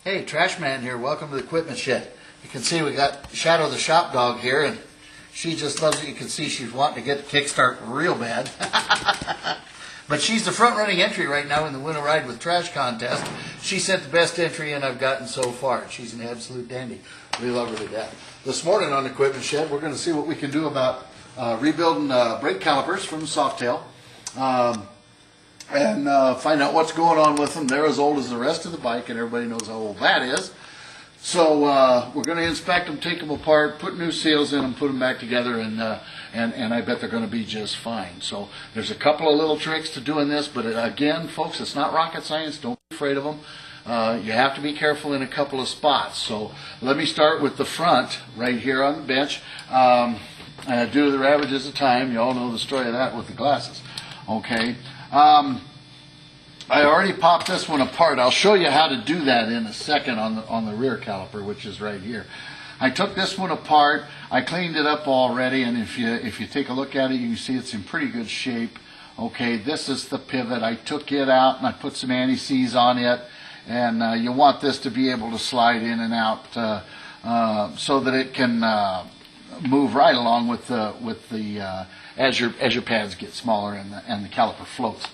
Hey, Trashman here. Welcome to the equipment shed. You can see we got Shadow the shop dog here, and she just loves it. You can see she's wanting to get the kickstart real bad. But she's the front-running entry right now in the Win a Ride with Trash contest. She sent the best entry in I've gotten so far. She's an absolute dandy. We love her to death. This morning on the equipment shed, we're going to see what we can do about rebuilding brake calipers from the Softail. And find out what's going on with them. They're as old as the rest of the bike, and everybody knows how old that is. So we're going to inspect them, take them apart, put new seals in them, put them back together, and I bet they're going to be just fine. So there's a couple of little tricks to doing this, but again, folks, it's not rocket science. Don't be afraid of them. You have to be careful in a couple of spots. So let me start with the front right here on the bench. Due to the ravages of time, you all know the story of that with the glasses. Okay. I already popped this one apart. I'll show you how to do that in a second on the rear caliper, which is right here. I took this one apart. I cleaned it up already, and if you take a look at it, you can see it's in pretty good shape. Okay, this is the pivot. I took it out and I put some anti-seize on it, and you want this to be able to slide in and out so that it can move right along with the as your pads get smaller and the caliper floats.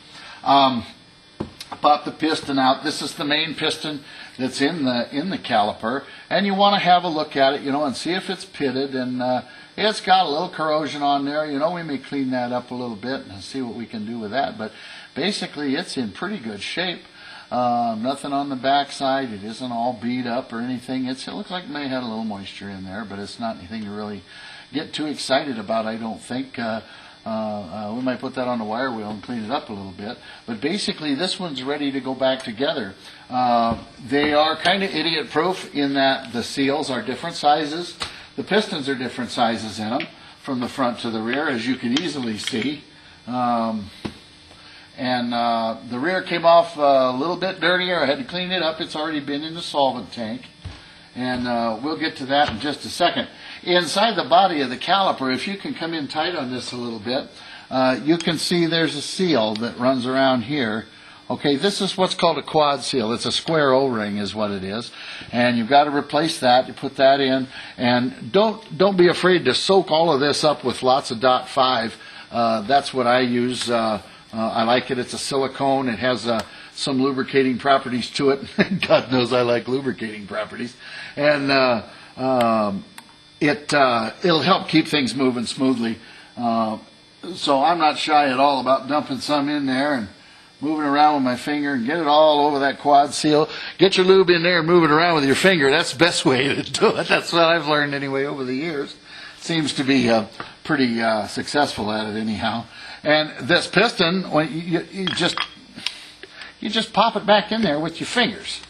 Pop the piston out. This is the main piston that's in the caliper, and you want to have a look at it, and see if it's pitted, and it's got a little corrosion on there. We may clean that up a little bit and see what we can do with that, but basically it's in pretty good shape. Nothing on the back side. It isn't all beat up or anything. It looks like it may have had a little moisture in there, but it's not anything to really get too excited about, I don't think. We might put that on the wire wheel and clean it up a little bit. But basically, this one's ready to go back together. They are kind of idiot-proof in that the seals are different sizes. The pistons are different sizes in them, from the front to the rear, as you can easily see. The rear came off a little bit dirtier. I had to clean it up. It's already been in the solvent tank. And we'll get to that in just a second. Inside the body of the caliper, if you can come in tight on this a little bit, you can see there's a seal that runs around here. Okay, this is what's called a quad seal. It's a square O-ring is what it is. And you've got to replace that. You put that in. And don't be afraid to soak all of this up with lots of .5. That's what I use. I like it. It's a silicone. It has some lubricating properties to it. God knows I like lubricating properties. And it'll help keep things moving smoothly. So I'm not shy at all about dumping some in there and moving around with my finger and get it all over that quad seal. Get your lube in there and move it around with your finger. That's the best way to do it. That's what I've learned anyway over the years. Seems to be pretty successful at it anyhow. And this piston, when you just pop it back in there with your fingers.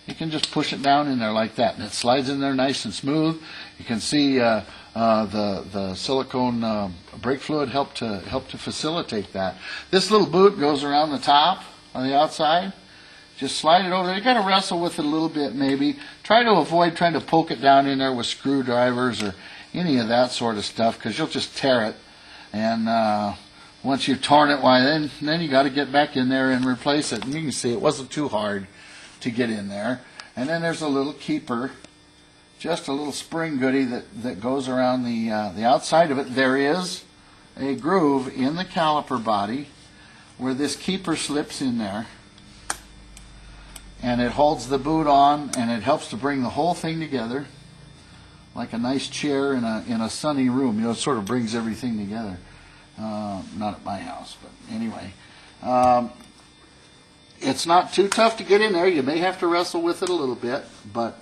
You can just push it down in there like that, and it slides in there nice and smooth. You can see the silicone brake fluid help to facilitate that. This little boot goes around the top on the outside. Just slide it over there. You got to wrestle with it a little bit, maybe. Try to avoid trying to poke it down in there with screwdrivers or any of that sort of stuff, because you'll just tear it. And once you've torn it, why then you got to get back in there and replace it. And you can see it wasn't too hard to get in there. And then there's a little keeper, just a little spring goodie that goes around the outside of it. There is a groove in the caliper body where this keeper slips in there, and it holds the boot on, and it helps to bring the whole thing together like a nice chair in a sunny room. It sort of brings everything together. Not at my house, but anyway. It's not too tough to get in there. You may have to wrestle with it a little bit, but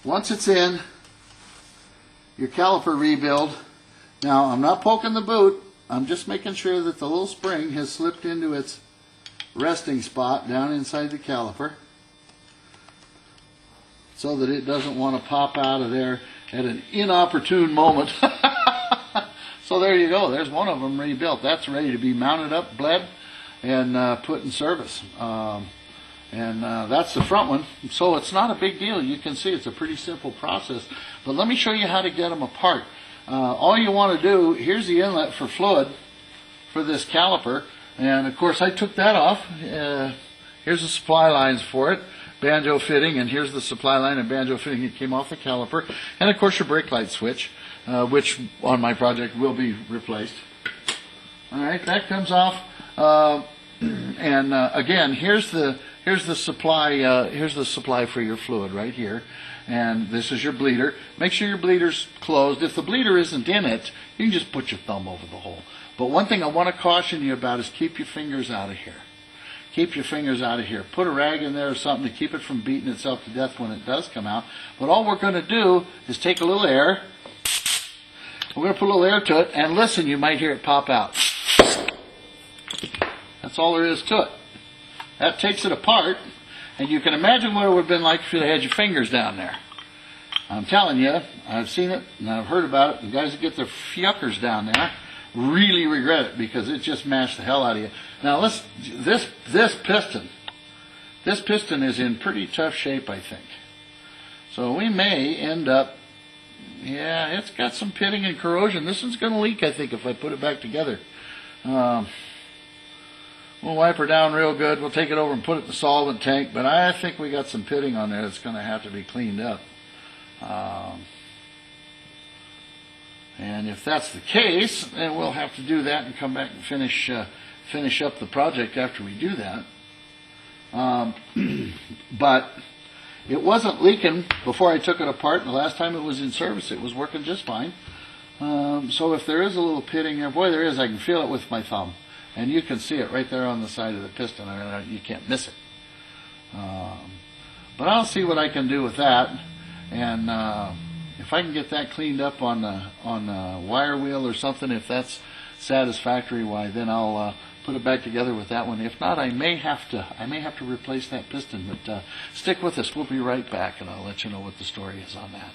once it's in, your caliper rebuild. Now, I'm not poking the boot. I'm just making sure that the little spring has slipped into its resting spot down inside the caliper so that it doesn't want to pop out of there at an inopportune moment. So there you go. There's one of them rebuilt. That's ready to be mounted up, bled, and put in service. That's the front one. So it's not a big deal. You can see it's a pretty simple process. But let me show you how to get them apart. All you want to do, here's the inlet for fluid for this caliper. And of course I took that off. Here's the supply lines for it. banjo fitting, and here's the supply line and banjo fitting that came off the caliper, and of course your brake light switch, which on my project will be replaced. All right, that comes off, and again, here's the supply for your fluid right here, and this is your bleeder. Make sure your bleeder's closed. If the bleeder isn't in it, you can just put your thumb over the hole. But one thing I want to caution you about is keep your fingers out of here. Keep your fingers out of here. Put a rag in there or something to keep it from beating itself to death when it does come out. But all we're going to do is take a little air. We're going to put a little air to it, and listen, you might hear it pop out. That's all there is to it. That takes it apart, and you can imagine what it would have been like if you had your fingers down there. I'm telling you, I've seen it, and I've heard about it. The guys that get their yuckers down there really regret it because it just mashed the hell out of you. Now, this piston is in pretty tough shape, I think. So we may end up, yeah, it's got some pitting and corrosion. This one's going to leak, I think, if I put it back together. We'll wipe her down real good. We'll take it over and put it in the solvent tank, but I think we got some pitting on there that's going to have to be cleaned up. And if that's the case, then we'll have to do that and come back and finish up the project after we do that. But it wasn't leaking before I took it apart, and the last time it was in service, it was working just fine. So if there is a little pitting there, boy, there is. I can feel it with my thumb. And you can see it right there on the side of the piston. I mean, you can't miss it. But I'll see what I can do with that. And if I can get that cleaned up on a wire wheel or something, if that's satisfactory, why then I'll put it back together with that one. If not, I may have to replace that piston. But stick with us. We'll be right back, and I'll let you know what the story is on that.